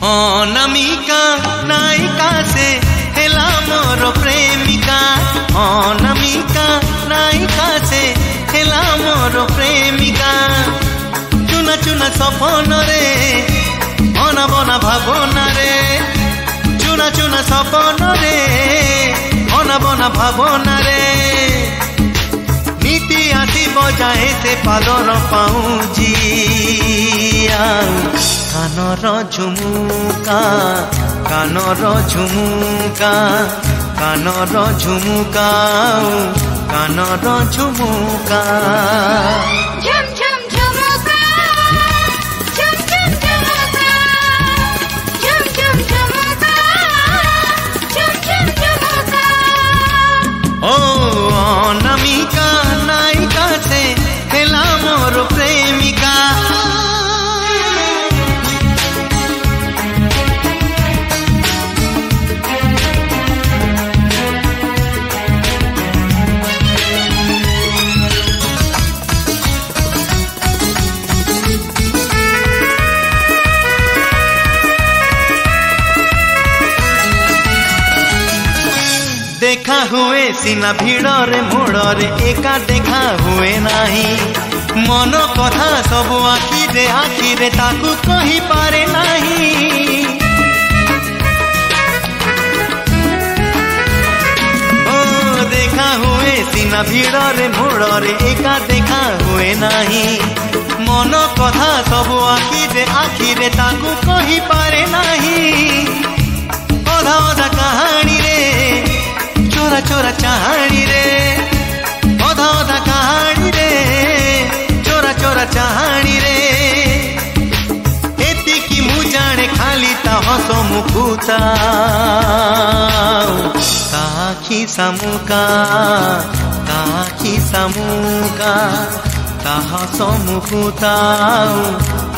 अनामिका नायिका से हेला मोर प्रेमिका। अनामिका नायिका से हेला मोर प्रेमिका। चुना चुना सपन रे बना बना भावना रे। चुना चुना सपन रे बना बना भावना रे। नीति आसी बजाए से पादर पाऊँजी कानर झुमुका कानर झुमुका कानर झुमुका कानर झुमुका। झुम झुम झुमुका झुम झुम झुमुका झुम झुम झुमुका झुम झुम झुमुका। ओ अनामिका नायिका से हेला मोर प्रेमिका। देखा हुए सीना भिड़रे मोड़रे एका देखा हुए नाही। मन कथा सब आखिरे आखिरे ताकू कही पारे नाही। ओ देखा हुए सीना भिड़रे मोड़रे एका देखा हुए नाही। मन कथा सब आखिरे आखिरे ताकू कही पारे नाही। अधा अधा कहानी रे चोरा चोरा चाहानी रे। अधा अधा कहानी रे चोरा चोरा चाहानी रे। एतिकी मु जाने खाली ता हस मुकुता काखी सामुका काखी सामुका ता हस मुकुता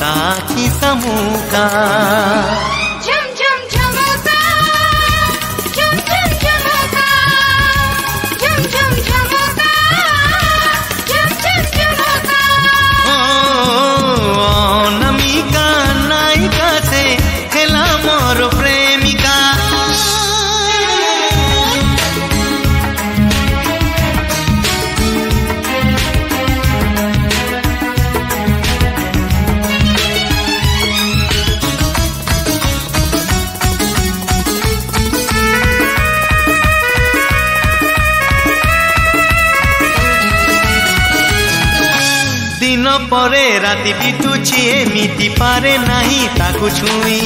काखी सामुका। अनामिका नायिका से हेला मोर प्रेमिका। दिन परे राति बितुची एमिति पारे नाही ताकू छुई।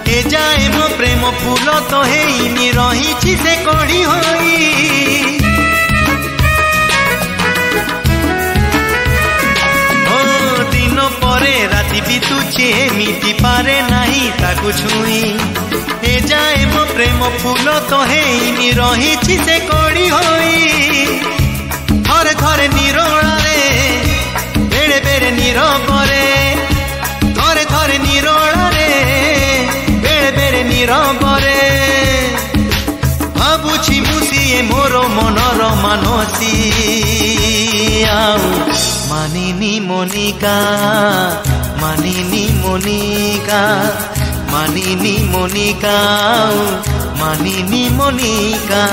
ए जाए मो प्रेम फूल तो हेइनी रहीछि से कड़ी होई। ओ दिन परे राति बितुची एमिति पारे नाही ताकू छुई। ए जाए मो प्रेम फूल तो हेइनी रहीछि से कड़ी होई। थरे थरे निरोला रे बेड़े बेड़े नीरबरे। थरे थरे निरोला रे बेड़े बेड़े नीरबरे। भाबुछि मुसिए मोर मनर मानसी आउ मानिनी मोनिका मानिनी मोनिका मानिनी मोनिका मानिनी मोनिका।